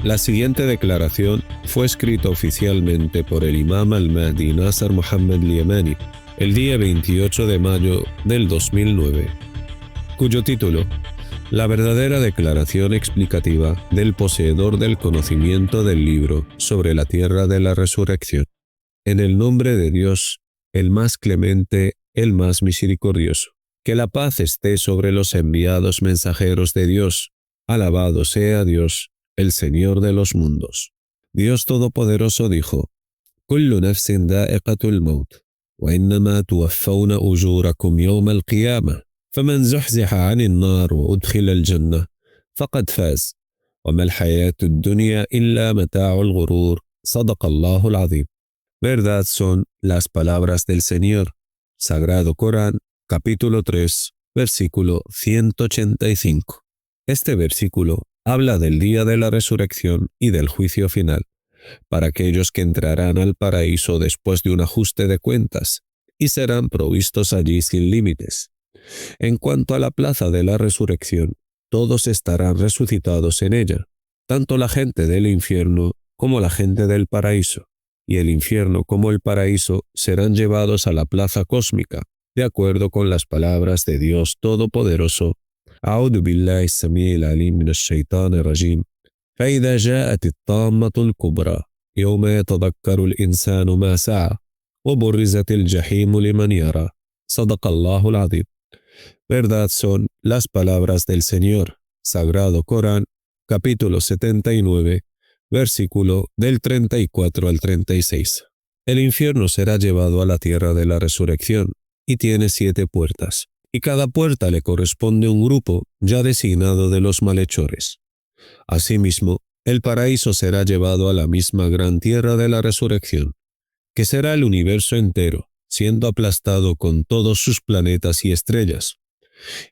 La siguiente declaración fue escrita oficialmente por el imam al-Mahdi Nasser Mohammed Liemani el día 28 de mayo del 2009, cuyo título: La verdadera declaración explicativa del poseedor del conocimiento del libro sobre la tierra de la resurrección. En el nombre de Dios, el más clemente, el más misericordioso. Que la paz esté sobre los enviados mensajeros de Dios. Alabado sea Dios, el Señor de los mundos. Dios Todopoderoso dijo: كل نفس ذائقة الموت وإنما توفون أجوركم يوم القيامة فمن زحزح عن النار وأدخل الجنة فقد فاز وما الحياة الدنيا إلا متاع الغرور. صدق الله العظيم. Verdad son las palabras del Señor. Sagrado Corán, capítulo 3, versículo 185. Este versículo habla del día de la resurrección y del juicio final, para aquellos que entrarán al paraíso después de un ajuste de cuentas y serán provistos allí sin límites. En cuanto a la plaza de la resurrección, todos estarán resucitados en ella, tanto la gente del infierno como la gente del paraíso, y el infierno como el paraíso serán llevados a la plaza cósmica, de acuerdo con las palabras de Dios Todopoderoso. أعوذ بالله السميع العليم من الشيطان الرجيم. فإذا جاءت الطامة الكبرى يوم يتذكر الإنسان ما سعى وبرزت الجحيم لمن يرى. صدق الله العظيم. Verdad son las palabras del Señor. Sagrado Corán, capítulo 79, versículo del 34 al 36. El infierno será llevado a la tierra de la resurrección y tiene 7 puertas, y cada puerta le corresponde un grupo ya designado de los malhechores. Asimismo, el paraíso será llevado a la misma gran tierra de la resurrección, que será el universo entero, siendo aplastado con todos sus planetas y estrellas.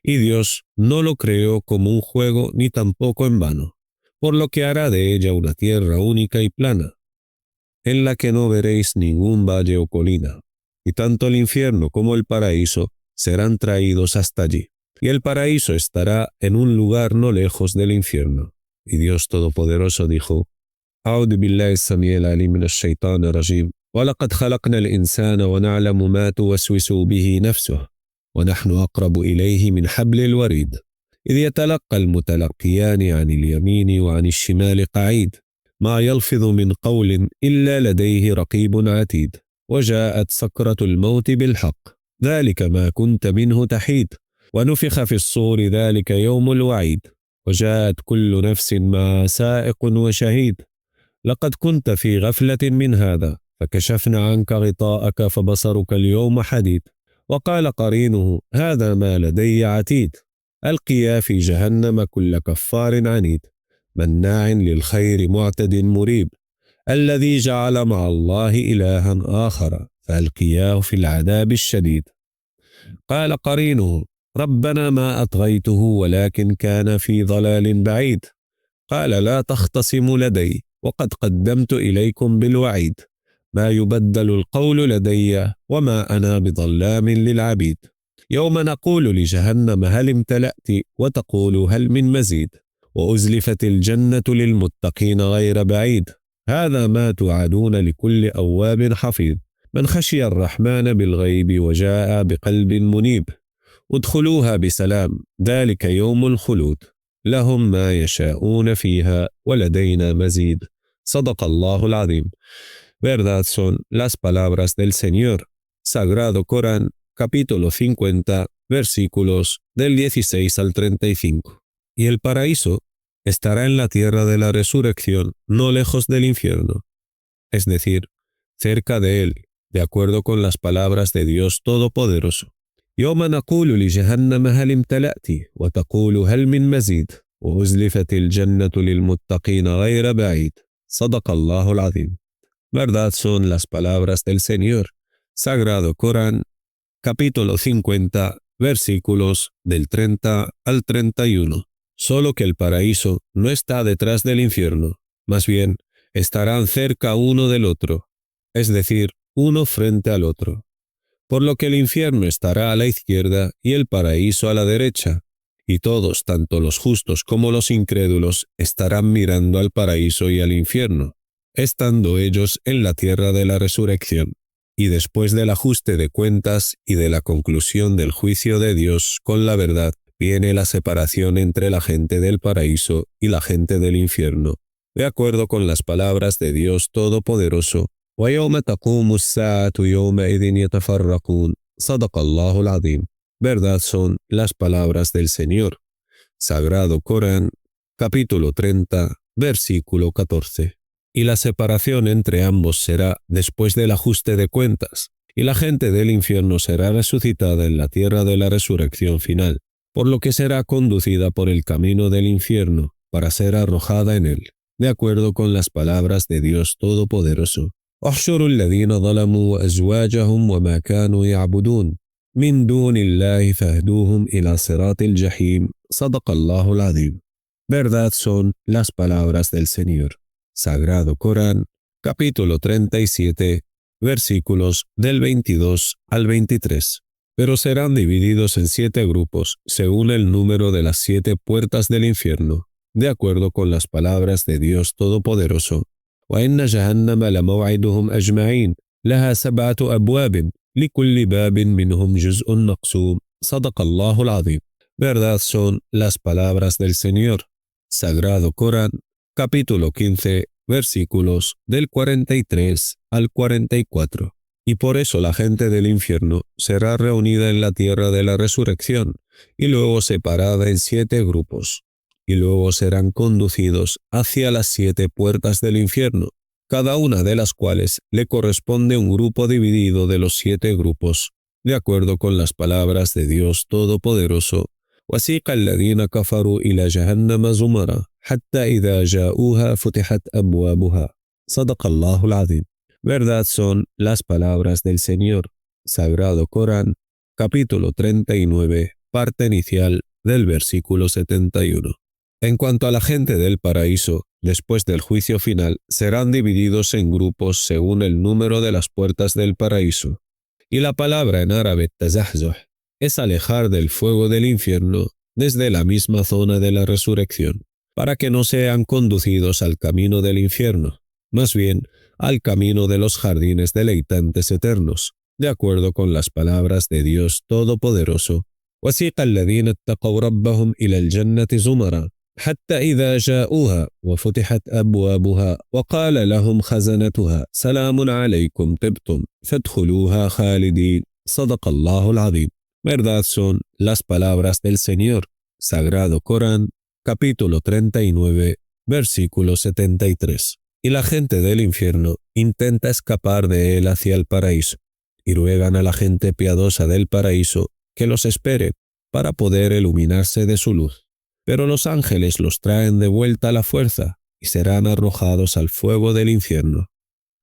Y Dios no lo creó como un juego ni tampoco en vano, por lo que hará de ella una tierra única y plana, en la que no veréis ningún valle o colina, y tanto el infierno como el paraíso serán traídos hasta allí, y el paraíso estará en un lugar no lejos del infierno. Y Dios Todopoderoso dijo: أعوذ بالله السميع العليم من الشيطان الرجيم ولقد خلقنا الإنسان ونعلم ما توسوس به نفسه ونحن أقرب إليه من حبل الوريد إذ يتلقى المتلقيان عن اليمين وعن الشمال قعيد ما يلفظ من قول إلا لديه رقيب عتيد وجاءت سكرة الموت بالحق ذلك ما كنت منه تحيد ونفخ في الصور ذلك يوم الوعيد وجاءت كل نفس مع سائق وشهيد لقد كنت في غفلة من هذا فكشفنا عنك غطاءك فبصرك اليوم حديد وقال قرينه هذا ما لدي عتيد ألقيا في جهنم كل كفار عنيد مناع للخير معتد مريب الذي جعل مع الله إلها آخر فألقياه في العذاب الشديد قال قرينه ربنا ما أطغيته ولكن كان في ضلال بعيد قال لا تختصموا لدي وقد قدمت إليكم بالوعيد ما يبدل القول لدي وما أنا بظلام للعبيد يوم نقول لجهنم هل امتلأت وتقول هل من مزيد وأزلفت الجنة للمتقين غير بعيد هذا ما توعدون لكل أواب حفيظ من خشي الرحمن بالغيب وجاء بقلب منيب ادخلوها بسلام ذلك يوم الخلود لهم ما يشاءون فيها ولدينا مزيد. صدق الله العظيم. Verdad son las palabras del Señor. Sagrado Corán, capítulo 50, versículos del 16 al 35. Y el paraíso estará en la tierra de la resurrección, no lejos del infierno, es decir, cerca de él, de acuerdo con las palabras de Dios Todopoderoso. يوم نقول لجهنم هل امتلأت وتقول هل من مزيد وأزلفت الجنة للمتقين غير بعيد. صدق الله العظيم. Verdad son las palabras del Señor. Sagrado Corán, capítulo 50, versículos del 30 al 31. Solo que el paraíso no está detrás del infierno, más bien estarán cerca uno del otro, es decir, uno frente al otro. Por lo que el infierno estará a la izquierda y el paraíso a la derecha, Y todos, tanto los justos como los incrédulos, estarán mirando al paraíso y al infierno, estando ellos en la tierra de la resurrección. Y después del ajuste de cuentas y de la conclusión del juicio de Dios con la verdad, viene la separación entre la gente del paraíso y la gente del infierno, de acuerdo con las palabras de Dios Todopoderoso. وَيَوْمَ تَقُومُ السَّاعَةُ يَوْمَئِذٍ يَتَفَرَّقُونَ صَدَقَ اللَّهُ الْعَظِيمُ. Verdad son las palabras del Señor. Sagrado Corán, capítulo 30, versículo 14. Y la separación entre ambos será después del ajuste de cuentas, y la gente del infierno será resucitada en la tierra de la resurrección final, por lo que será conducida por el camino del infierno para ser arrojada en él, de acuerdo con las palabras de Dios Todopoderoso. احشروا الذين ظلموا وأزواجهم وما كانوا يعبدون من دون الله فاهدوهم إلى صراط الجحيم صدق الله العظيم. Verdad son las palabras del Señor. Sagrado Corán, capítulo 37, versículos del 22 al 23. Pero serán divididos en 7 grupos, según el número de las 7 puertas del infierno, de acuerdo con las palabras de Dios Todopoderoso. وَإِنَّ جَهَنَّمَ لَمَوْعِدُهُمْ أَجْمَعِينَ لَهَا 7 أبواب لِكُلِّ باب منهم جزء مقسوم صدق الله العظيم. Verdad son las palabras del Señor. Sagrado Corán, capítulo 15, versículos del 43 al 44. Y por eso la gente del infierno será reunida en la tierra de la resurrección, y luego separada en 7 grupos, y luego serán conducidos hacia las 7 puertas del infierno, cada una de las cuales le corresponde un grupo dividido de los 7 grupos, de acuerdo con las palabras de Dios Todopoderoso. وَسِيقَ الَّذِينَ كَفَرُوا إِلَى جَهَنَّمَ زُمَرًا حَتَّى إِذَا جَاءُوهَا فُتِحَتْ أَبْوَابُهَا صَدَقَ اللَّهُ الْعَظِيمُ. Verdad son las palabras del Señor. Sagrado Corán, capítulo 39, parte inicial del versículo 71. En cuanto a la gente del paraíso, después del juicio final, serán divididos en grupos según el número de las puertas del paraíso. Y la palabra en árabe tazahzuh es alejar del fuego del infierno desde la misma zona de la resurrección, para que no sean conducidos al camino del infierno, más bien al camino de los jardines deleitantes eternos, de acuerdo con las palabras de Dios Todopoderoso. وَسِيقَ الَّذِينَ اتَّقَوْا رَبَّهُمْ إِلَى الْجَنَّةِ زُمَرًا حتى إذا جاءوها وفتحت أبوابها وقال لهم خزنتها سلام عليكم طبتم فادخلوها خالدين صدق الله العظيم. Verdad son las palabras del Señor. Sagrado Corán, capítulo 39, versículo 73. Y la gente del infierno intenta escapar de él hacia el paraíso, y ruegan a la gente piadosa del paraíso que los espere para poder iluminarse de su luz. Pero los ángeles los traen de vuelta a la fuerza y serán arrojados al fuego del infierno,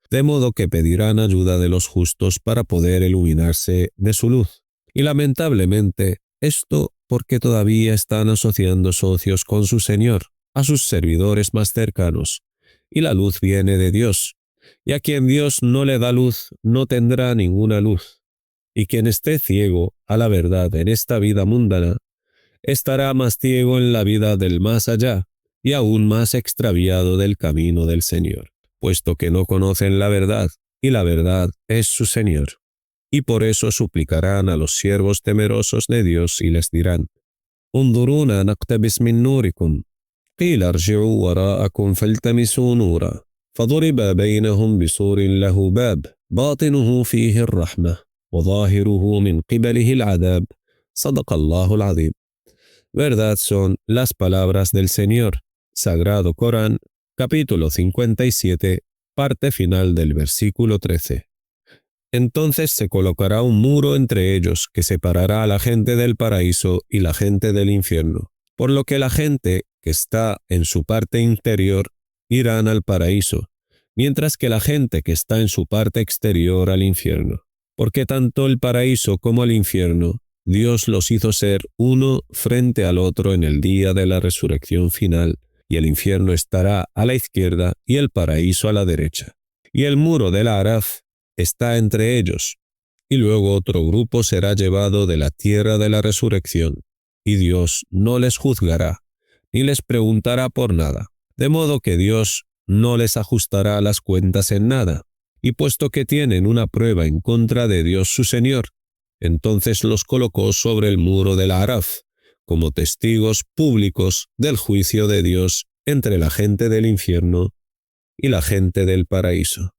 de modo que pedirán ayuda de los justos para poder iluminarse de su luz. Y lamentablemente, esto porque todavía están asociando socios con su Señor, a sus servidores más cercanos, y la luz viene de Dios, y a quien Dios no le da luz no tendrá ninguna luz, y quien esté ciego a la verdad en esta vida mundana, estará más ciego en la vida del más allá, y aún más extraviado del camino del Señor, puesto que no conocen la verdad, y la verdad es su Señor. Y por eso suplicarán a los siervos temerosos de Dios y les dirán: انظرونا نقتبس من نوركم قيل ارجعوا وراءكم فالتمسوا نورا فضرب بينهم بسور له باب باطنه فيه الرحمة وظاهره من قبله العذاب صدق الله العظيم. Verdad son las palabras del Señor. Sagrado Corán, capítulo 57, parte final del versículo 13. Entonces se colocará un muro entre ellos que separará a la gente del paraíso y la gente del infierno, por lo que la gente que está en su parte interior irán al paraíso, mientras que la gente que está en su parte exterior al infierno, porque tanto el paraíso como el infierno Dios los hizo ser uno frente al otro en el día de la resurrección final, y el infierno estará a la izquierda y el paraíso a la derecha. Y el muro del Araf está entre ellos, y luego otro grupo será llevado de la tierra de la resurrección, y Dios no les juzgará, ni les preguntará por nada, de modo que Dios no les ajustará las cuentas en nada, y puesto que tienen una prueba en contra de Dios su Señor, entonces los colocó sobre el muro del Araf, como testigos públicos del juicio de Dios entre la gente del infierno y la gente del paraíso.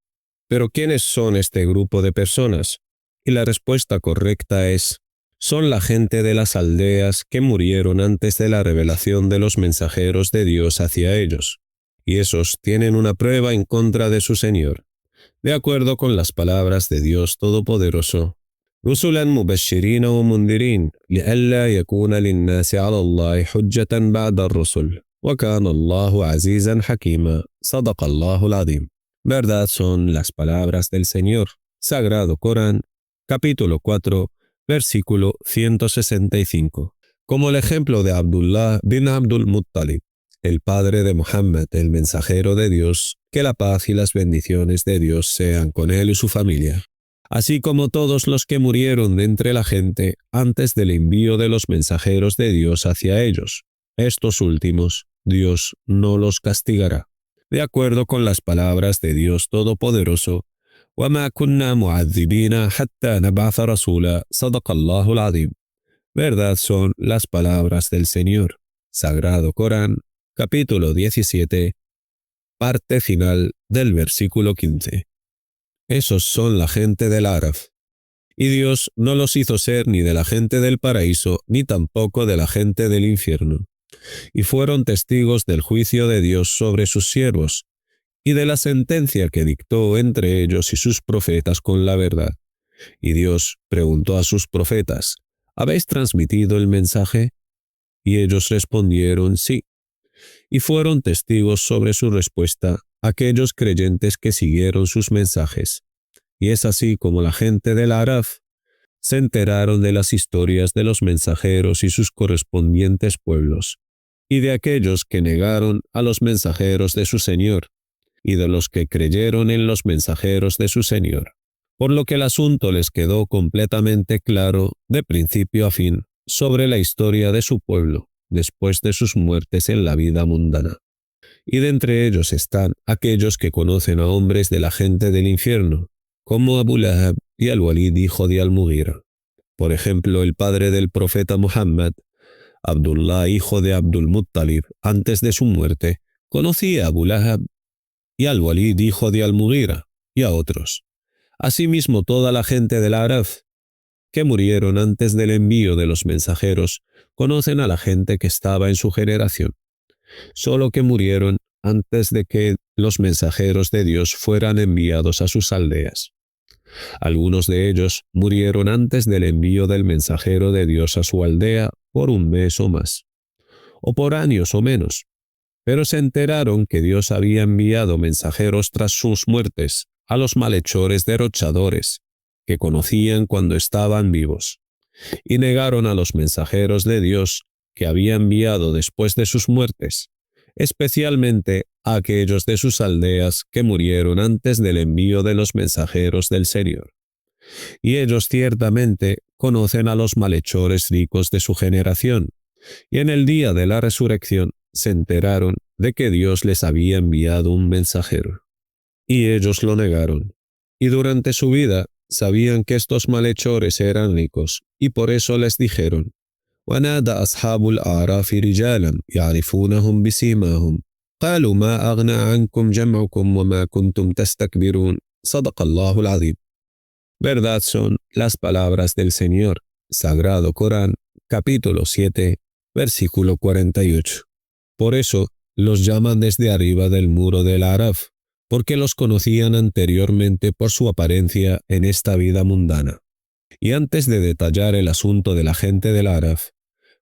Pero ¿quiénes son este grupo de personas? Y la respuesta correcta es: son la gente de las aldeas que murieron antes de la revelación de los mensajeros de Dios hacia ellos, y esos tienen una prueba en contra de su Señor, de acuerdo con las palabras de Dios Todopoderoso. رسلا مبشرين ومنذرين لئلا يكون للناس على الله حجة بعد الرسل وكان الله عزيزا حكيما صدق الله العظيم. Verdad son las palabras del Señor. Sagrado Corán, capítulo 4, versículo 165. Como el ejemplo de Abdullah bin Abdul Muttalib, el padre de Muhammad, el mensajero de Dios, que la paz y las bendiciones de Dios sean con él y su familia, así como todos los que murieron de entre la gente antes del envío de los mensajeros de Dios hacia ellos. Estos últimos, Dios no los castigará. De acuerdo con las palabras de Dios Todopoderoso, وَمَا كُنَّا مُعَذِّبِينَ حَتَّى نَبْعَثَ رَسُولًا صَدَقَ اللَّهُ الْعَظِيمُ. Verdad son las palabras del Señor. Sagrado Corán, capítulo 17, parte final del versículo 15. Esos son la gente del Araf, y Dios no los hizo ser ni de la gente del paraíso, ni tampoco de la gente del infierno, y fueron testigos del juicio de Dios sobre sus siervos, y de la sentencia que dictó entre ellos y sus profetas con la verdad. Y Dios preguntó a sus profetas: ¿habéis transmitido el mensaje? Y ellos respondieron: sí. Y fueron testigos sobre su respuesta aquellos creyentes que siguieron sus mensajes. Y es así como la gente del Araf se enteraron de las historias de los mensajeros y sus correspondientes pueblos, y de aquellos que negaron a los mensajeros de su Señor, y de los que creyeron en los mensajeros de su Señor, por lo que el asunto les quedó completamente claro de principio a fin sobre la historia de su pueblo después de sus muertes en la vida mundana. Y de entre ellos están aquellos que conocen a hombres de la gente del infierno, como Abu Lahab y Al-Walid hijo de Al-Mughira. Por ejemplo, el padre del profeta Muhammad, Abdullah hijo de Abdul Muttalib, antes de su muerte, conocía a Abu Lahab y Al-Walid hijo de Al-Mughira, y a otros. Asimismo toda la gente del Araf, que murieron antes del envío de los mensajeros, conocen a la gente que estaba en su generación, solo que murieron antes de que los mensajeros de Dios fueran enviados a sus aldeas. Algunos de ellos murieron antes del envío del mensajero de Dios a su aldea por un mes o más, o por años o menos, pero se enteraron que Dios había enviado mensajeros tras sus muertes a los malhechores derrochadores, que conocían cuando estaban vivos, y negaron a los mensajeros de Dios que había enviado después de sus muertes, especialmente a aquellos de sus aldeas que murieron antes del envío de los mensajeros del Señor. Y ellos ciertamente conocen a los malhechores ricos de su generación, y en el día de la resurrección se enteraron de que Dios les había enviado un mensajero. Y ellos lo negaron, y durante su vida sabían que estos malhechores eran ricos, y por eso les dijeron: ونادى أصحاب الأعراف رجالا يعرفونهم بسيماهم قالوا ما أغنى عنكم جمعكم وما كنتم تستكبرون صدق الله العظيم. Verdad son las palabras del Señor. Sagrado Corán, capítulo 7, versículo 48. Por eso los llaman desde arriba del muro del Araf, porque los conocían anteriormente por su apariencia en esta vida mundana. Y antes de detallar el asunto de la gente del Araf,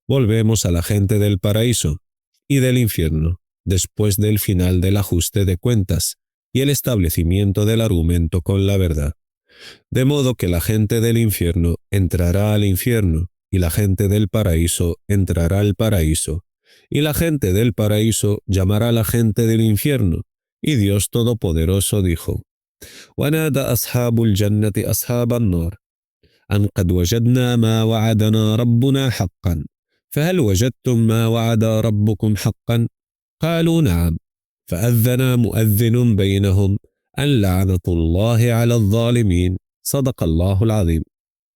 volvemos a la gente del paraíso y del infierno, después del final del ajuste de cuentas y el establecimiento del argumento con la verdad. De modo que la gente del infierno entrará al infierno, y la gente del paraíso entrará al paraíso, y la gente del paraíso llamará a la gente del infierno, y Dios Todopoderoso dijo: وَنَادَى أَصْحَابُ الْجَنَّةِ أَصْحَابَ النَّارِ أَنْ قَدْ وَجَدْنَا مَا وَعَدَنَا رَبُّنَا حَقًّا فهل وجدتم ما وعد ربكم حقا؟ قالوا نعم. فأذن مؤذن بينهم أن لعنة الله على الظالمين. صدق الله العظيم.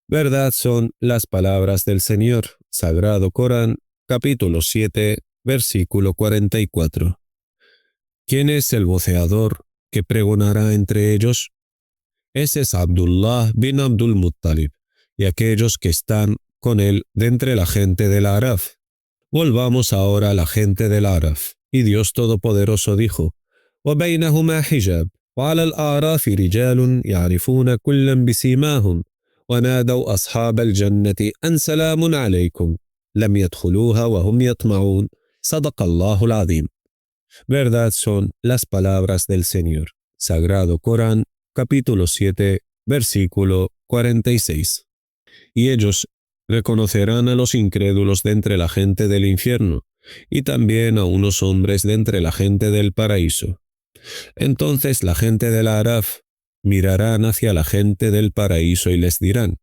Verdad son las palabras del Señor. Sagrado Corán, capítulo 7, versículo 44. ¿Quién es el voceador que pregonará entre ellos? Ese es Abdullah bin Abdul Muttalib y aquellos que están con él de entre la gente del Araf. Volvamos ahora a la gente del Araf. Y Dios Todopoderoso dijo: وَبَيْنَهُمَا حِجَابٌ وَعَلَى الْأَعْرَافِ رِجَالٌ يَعْرِفُونَ كُلًّا بِسِيمَاهُمْ ونادوا أصحاب الجنة أن سلام عليكم لم يدخلوها وهم يطمعون. صدق الله العظيم. Verdad son las palabras del Señor. Sagrado Corán, capítulo 7, versículo 46. Y ellos reconocerán a los incrédulos de entre la gente del infierno, y también a unos hombres de entre la gente del paraíso. Entonces la gente del Araf mirarán hacia la gente del paraíso y les dirán: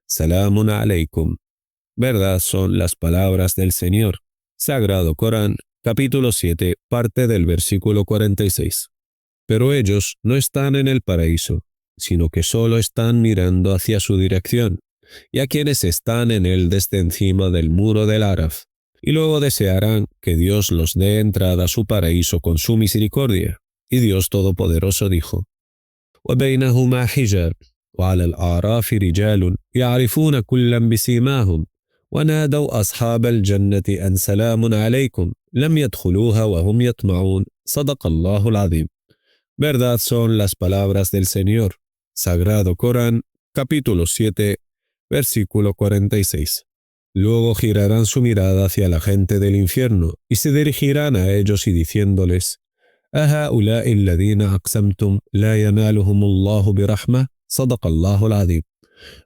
Salamun alaykum. Verdad son las palabras del Señor. Sagrado Corán, capítulo 7, parte del versículo 46. Pero ellos no están en el paraíso, sino que solo están mirando hacia su dirección, y a quienes están en él desde encima del muro del Araf, y luego desearán que Dios los dé entrada a su paraíso con su misericordia. Y Dios Todopoderoso dijo: وَبَيْنَهُمَا حِجَابٌ وَعَلَى الْأَعْرَافِ رِجَالٌ يَعْرِفُونَ كُلًّا بِسِيمَاهُمْ ونادوا أصحاب الجنة أن سلام عليكم لم يدخلوها وهم يطمعون. صدق الله العظيم. Verdad son las palabras del Señor. Sagrado Corán, capítulo 7, versículo 46. Luego girarán su mirada hacia la gente del infierno y se dirigirán a ellos y diciéndoles: أهؤلاء الذين أقسمتم لا ينالهم الله برحمة. صدق الله العظيم.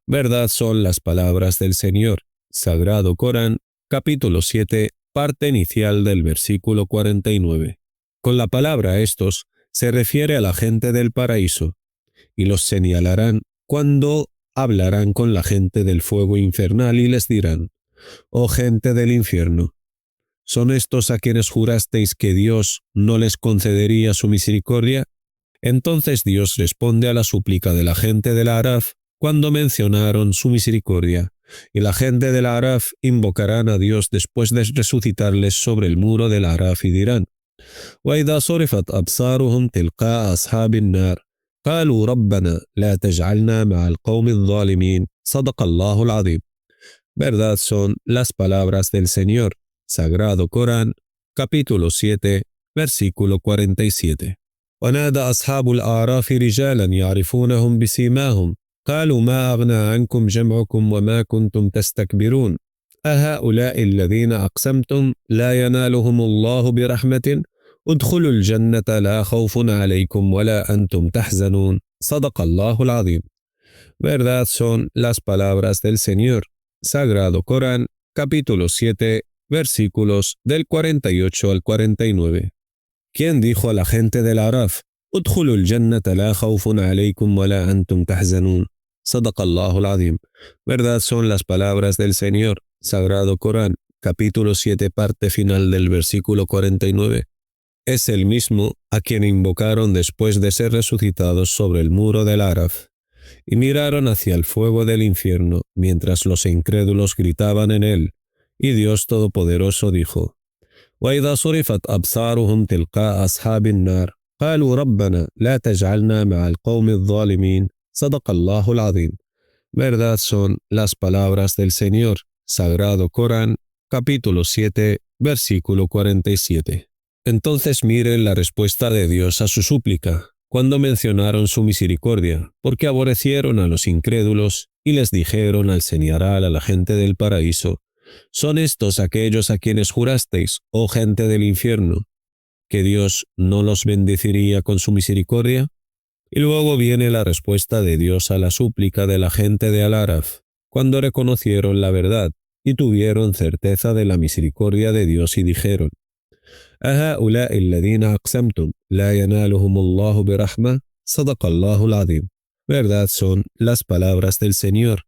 Verdad son las palabras del Señor. Sagrado Corán, capítulo 7, parte inicial del versículo 49. Con la palabra estos se refiere a la gente del paraíso, y los señalarán cuando hablarán con la gente del fuego infernal y les dirán: Oh gente del infierno, ¿son estos a quienes jurasteis que Dios no les concedería su misericordia? Entonces Dios responde a la súplica de la gente del Araf cuando mencionaron su misericordia, y la gente del Araf invocarán a Dios después de resucitarles sobre el muro del Araf y dirán: وَإِذَا صُرِفَتْ أَبْصَارُهُمْ تِلْقَاءَ أَصْحَابِ النَّارِ قَالُوا رَبَّنَا لَا تَجْعَلْنَا مَعَ الْقَوْمِ الظَّالِمِينَ. صدق الله العظيم. Verdad son las palabras del Señor. Sagrado Corán, capítulo 7, versículo 47. ونادى أصحاب الأعراف رجالا يعرفونهم بسيماهم قالوا ما أغنى عنكم جمعكم وما كنتم تستكبرون أهؤلاء الذين أقسمتم لا ينالهم الله برحمة ادخلوا الجنة لا خوف عليكم ولا أنتم تحزنون. صدق الله العظيم. Verdad son las palabras del Señor. Sagrado Corán, capítulo 7, versículos del 48 al 49. ¿Quién dijo a la gente del Araf: ادخلوا الجنة لا خوف عليكم ولا أنتم تحزنون? صدق الله العظيم. Verdad son las palabras del Señor. Sagrado Corán, capítulo 7, parte final del versículo 49. Es el mismo a quien invocaron después de ser resucitados sobre el muro del Araf, y miraron hacia el fuego del infierno mientras los incrédulos gritaban en él, y Dios Todopoderoso dijo: وَإِذَا صُرِفَتْ أَبْصَارُهُمْ تِلْقَاءَ أَصْحَابِ النَّارِ قَالُوا رَبَّنَا لَا تَجْعَلْنَا مَعَ الْقَوْمِ الظَّالِمِينَ. صدق الله العظيم. Verdad son las palabras del Señor. Sagrado Corán, capítulo 7, versículo 47. Entonces miren la respuesta de Dios a su súplica, cuando mencionaron su misericordia, porque aborrecieron a los incrédulos y les dijeron al señalar a la gente del paraíso: ¿son estos aquellos a quienes jurasteis, oh gente del infierno, que Dios no los bendeciría con su misericordia? Y luego viene la respuesta de Dios a la súplica de la gente de Al-Araf, cuando reconocieron la verdad y tuvieron certeza de la misericordia de Dios y dijeron: أهؤلاء الذين أقسمتم لا ينالهم الله برحمة. صدق الله العظيم. Verdad son las palabras del Señor.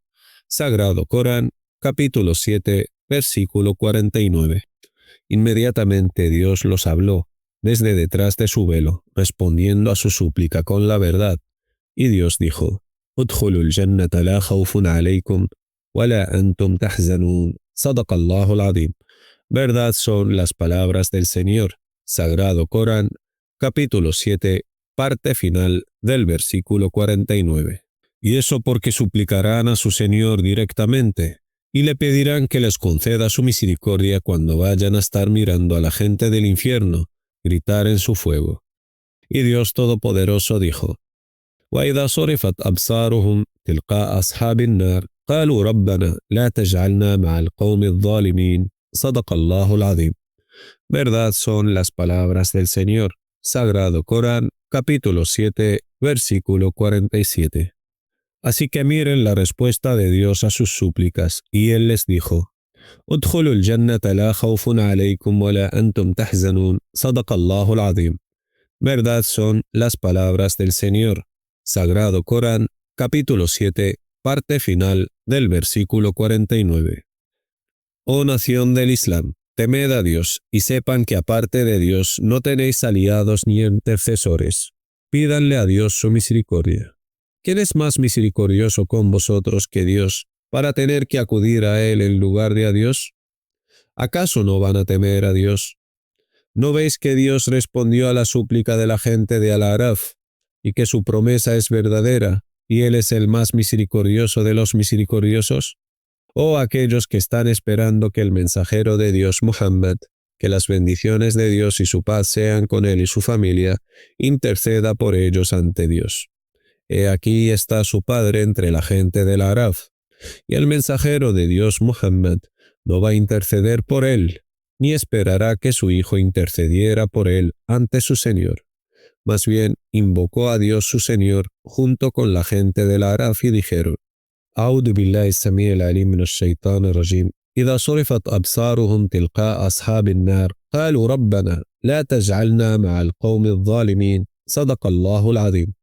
Sagrado Corán, capítulo 7, versículo 49. Inmediatamente Dios los habló desde detrás de su velo, respondiendo a su súplica con la verdad. Y Dios dijo: Udkhulul jannata la khawfun alaykum wa la antum tahzanun. Sadaqallahu al-azim. Verdad son las palabras del Señor. Sagrado Corán, capítulo 7, parte final del versículo 49. Y eso porque suplicarán a su Señor directamente, y le pedirán que les conceda su misericordia cuando vayan a estar mirando a la gente del infierno gritar en su fuego. Y Dios Todopoderoso dijo: وَإِذَا صُرِفَتْ أَبْصَارُهُمْ تِلْقَاءَ أَصْحَابِ النَّارِ قَالُوا رَبَّنَا لَا تَجْعَلْنَا مَعَ الْقَوْمِ الظَّالِمِينَ صَدَقَ اللَّهُ الْعَظِيمُ. Verdad son las palabras del Señor. Sagrado Corán, capítulo 7, versículo 47. Así que miren la respuesta de Dios a sus súplicas, y Él les dijo: Udkhulul jannata la khawfun alaykum wa la antum tahzanun. Sadaqallahu al-azim. Verdad son las palabras del Señor. Sagrado Corán, capítulo 7, parte final del versículo 49. Oh nación del Islam, temed a Dios y sepan que aparte de Dios no tenéis aliados ni intercesores. Pídanle a Dios su misericordia. ¿Quién es más misericordioso con vosotros que Dios para tener que acudir a Él en lugar de a Dios? ¿Acaso no van a temer a Dios? ¿No veis que Dios respondió a la súplica de la gente de Al-Araf y que su promesa es verdadera y Él es el más misericordioso de los misericordiosos? Oh aquellos que están esperando que el mensajero de Dios Muhammad, que las bendiciones de Dios y su paz sean con él y su familia, interceda por ellos ante Dios. He aquí está su padre entre la gente del Araf, y el mensajero de Dios Muhammad no va a interceder por él, ni esperará que su hijo intercediera por él ante su Señor. Más bien, invocó a Dios su Señor junto con la gente del Araf y dijeron: أعوذ بالله السميع العليم من الشيطان الرجيم إذا صرفت أبصارهم تلقاء أصحاب النار قالوا ربنا لا تجعلنا مع القوم الظالمين صدق الله العظيم.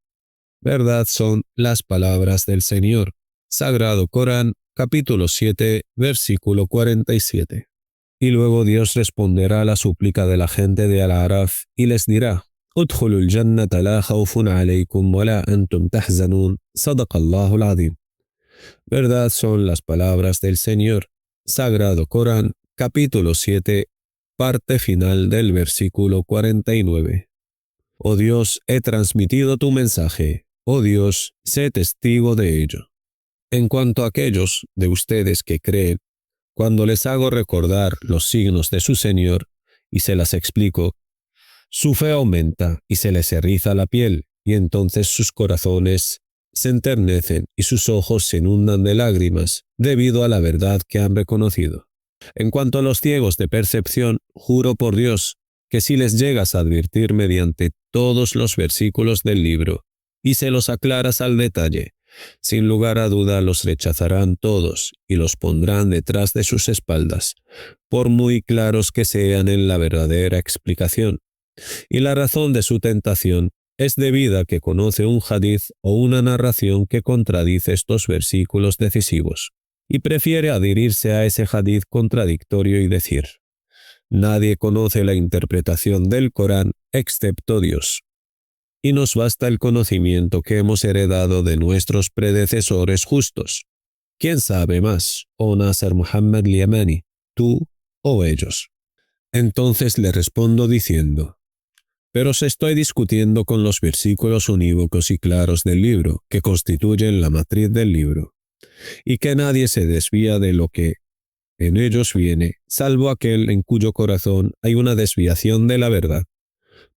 Verdad son las palabras del Señor. Sagrado Corán, capítulo 7, versículo 47. Y luego Dios responderá a la súplica de la gente de Al-Araf y les dirá: Udkhulul jannata la khawfun alaykum wa la antum tahzanun. Sadaqallahu al-azim. Verdad son las palabras del Señor. Sagrado Corán, capítulo 7, parte final del versículo 49. Oh Dios, he transmitido tu mensaje. Oh Dios, sé testigo de ello. En cuanto a aquellos de ustedes que creen, cuando les hago recordar los signos de su Señor y se las explico, su fe aumenta y se les eriza la piel, y entonces sus corazones se enternecen y sus ojos se inundan de lágrimas debido a la verdad que han reconocido. En cuanto a los ciegos de percepción, juro por Dios que si les llegas a advertir mediante todos los versículos del libro y se los aclaras al detalle, sin lugar a duda los rechazarán todos y los pondrán detrás de sus espaldas, por muy claros que sean en la verdadera explicación. Y la razón de su tentación es debida a que conoce un hadith o una narración que contradice estos versículos decisivos, y prefiere adherirse a ese hadith contradictorio y decir: nadie conoce la interpretación del Corán excepto Dios. Y nos basta el conocimiento que hemos heredado de nuestros predecesores justos. ¿Quién sabe más, oh Nasser Muhammad Yamani, tú o ellos? Entonces le respondo diciendo: pero se estoy discutiendo con los versículos unívocos y claros del libro, que constituyen la matriz del libro, y que nadie se desvía de lo que en ellos viene, salvo aquel en cuyo corazón hay una desviación de la verdad,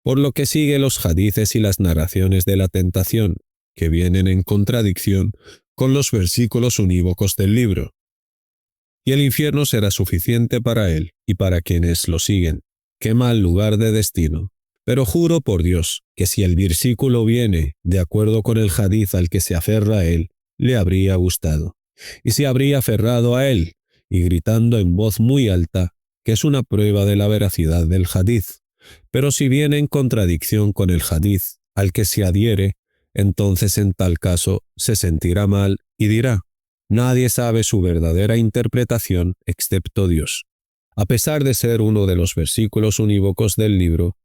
por lo que sigue los hadices y las narraciones de la tentación, que vienen en contradicción con los versículos unívocos del libro. Y el infierno será suficiente para él y para quienes lo siguen. ¡Qué mal lugar de destino! Pero juro por Dios que si el versículo viene de acuerdo con el hadith al que se aferra a él, le habría gustado, y se habría aferrado a él, y gritando en voz muy alta, que es una prueba de la veracidad del hadith. Pero si viene en contradicción con el hadith al que se adhiere, entonces en tal caso se sentirá mal y dirá: Nadie sabe su verdadera interpretación excepto Dios. A pesar de ser uno de los versículos unívocos del libro,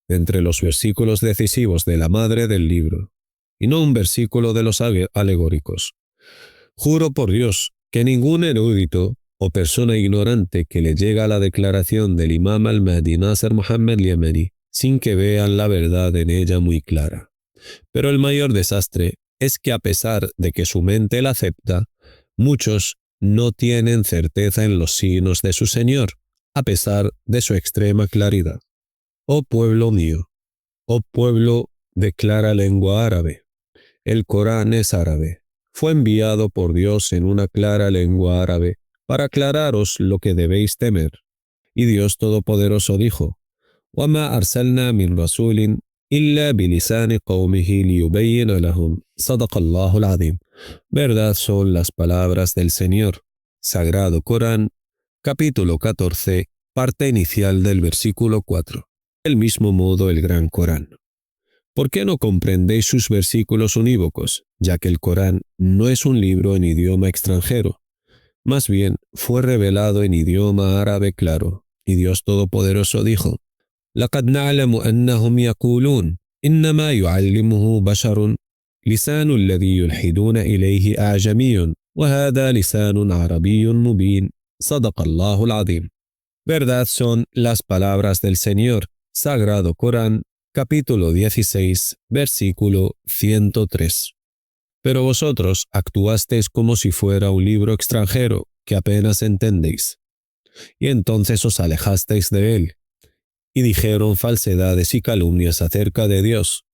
entre los versículos decisivos de la madre del libro, y no un versículo de los alegóricos. Juro por Dios que ningún erudito o persona ignorante que le llega a la declaración del Imam al-Mahdi Nasser Muhammad Yemeni sin que vean la verdad en ella muy clara. Pero el mayor desastre es que a pesar de que su mente la acepta, muchos no tienen certeza en los signos de su Señor, a pesar de su extrema claridad. Oh pueblo mío, oh pueblo de clara lengua árabe, el Corán es árabe. Fue enviado por Dios en una clara lengua árabe para aclararos lo que debéis temer. Y Dios Todopoderoso dijo: وَمَا أَرْسَلْنَا مِنْ رَسُولٍ إِلَّا بِلِسَانِ قَوْمِهِ لِيُبَيِّنَ لَهُمْ صَدَقَ اللَّهُ الْعَظِيمُ. Verdad son las palabras del Señor. Sagrado Corán, capítulo 14, parte inicial del versículo 4. Del mismo modo el Gran Corán. ¿Por qué no comprendéis sus versículos unívocos, ya que el Corán no es un libro en idioma extranjero? Más bien, fue revelado en idioma árabe claro, y Dios Todopoderoso dijo: لقد نعلم أنهم يقولون إنما يعلمه بشر لسان الذي يلحدون إليه أعجمي وهذا لسان عربي مبين صدق الله العظيم. Verdad son las palabras del Señor. Sagrado Corán, capítulo 16, versículo 103. Pero vosotros actuasteis como si fuera un libro extranjero que apenas entendéis, y entonces os alejasteis de él, y dijeron falsedades y calumnias acerca de Dios,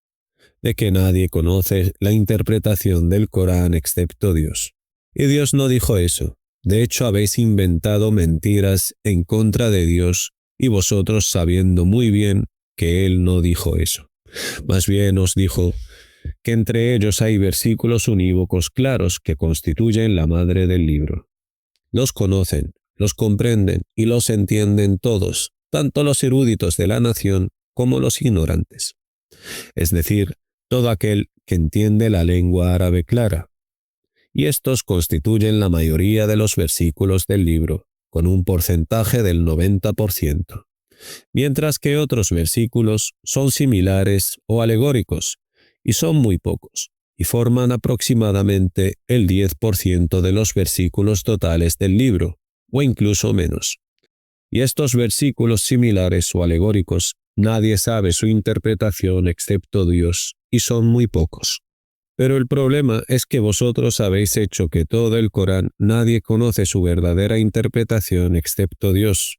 de que nadie conoce la interpretación del Corán excepto Dios. Y Dios no dijo eso. De hecho, habéis inventado mentiras en contra de Dios, y vosotros sabiendo muy bien que Él no dijo eso. Más bien os dijo que entre ellos hay versículos unívocos claros que constituyen la madre del libro. Los conocen, los comprenden y los entienden todos, tanto los eruditos de la nación como los ignorantes. Es decir, todo aquel que entiende la lengua árabe clara. Y estos constituyen la mayoría de los versículos del libro, con un porcentaje del 90%, mientras que otros versículos son similares o alegóricos, y son muy pocos, y forman aproximadamente el 10% de los versículos totales del libro, o incluso menos. Y estos versículos similares o alegóricos, nadie sabe su interpretación excepto Dios, y son muy pocos. Pero el problema es que vosotros habéis hecho que todo el Corán nadie conoce su verdadera interpretación excepto Dios.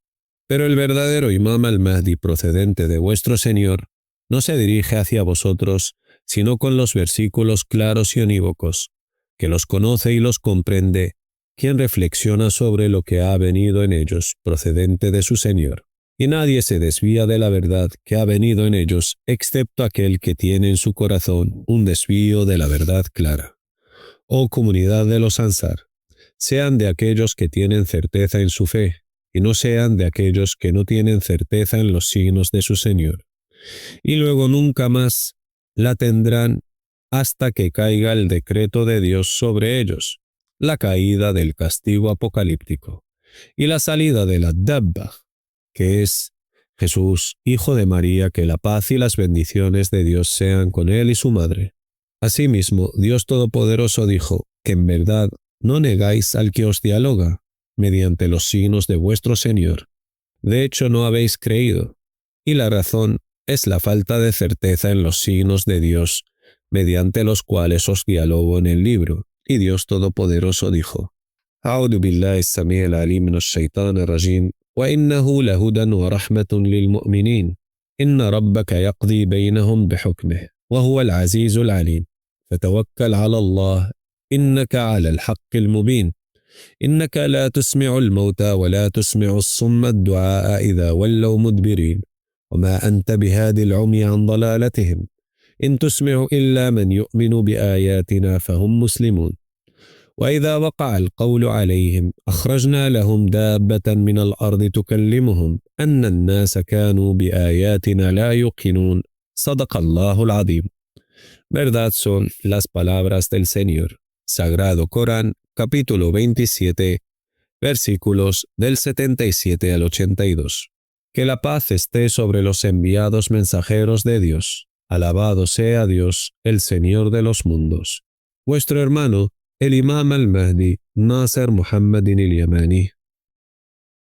Pero el verdadero Imam al-Mahdi procedente de vuestro Señor no se dirige hacia vosotros, sino con los versículos claros y unívocos, que los conoce y los comprende, quien reflexiona sobre lo que ha venido en ellos procedente de su Señor. Y nadie se desvía de la verdad que ha venido en ellos, excepto aquel que tiene en su corazón un desvío de la verdad clara. Oh comunidad de los Ansar, sean de aquellos que tienen certeza en su fe, y no sean de aquellos que no tienen certeza en los signos de su Señor. Y luego nunca más la tendrán hasta que caiga el decreto de Dios sobre ellos, la caída del castigo apocalíptico, y la salida de la Dabba, que es Jesús, hijo de María, que la paz y las bendiciones de Dios sean con él y su madre. Asimismo, Dios Todopoderoso dijo que en verdad no negáis al que os dialoga mediante los signos de vuestro Señor. De hecho, no habéis creído, y la razón es la falta de certeza en los signos de Dios, mediante los cuales os dialogo en el libro. Y Dios Todopoderoso dijo: أعوذ بالله السميع العليم من الشيطان الرجيم وإنه لهدى ورحمة للمؤمنين إن ربك يقضي بينهم بحكمه وهو العزيز العليم فتوكل على الله إنك على الحق المبين إنك لا تسمع الموتى ولا تسمع الصم الدعاء إذا ولوا مدبرين وما أنت بهادي العمي عن ضلالتهم إن تسمع إلا من يؤمن بآياتنا فهم مسلمون وإذا وقع القول عليهم أخرجنا لهم دابة من الأرض تكلمهم أن الناس كانوا بآياتنا لا يوقنون صدق الله العظيم. Verdad son las palabras del Señor. Sagrado Corán, capítulo 27, versículos del 77 al 82. Que la paz esté sobre los enviados mensajeros de Dios. Alabado sea Dios, el Señor de los mundos. Vuestro hermano, el Imam al-Mahdi, Nasser Muhammad al-Yamani.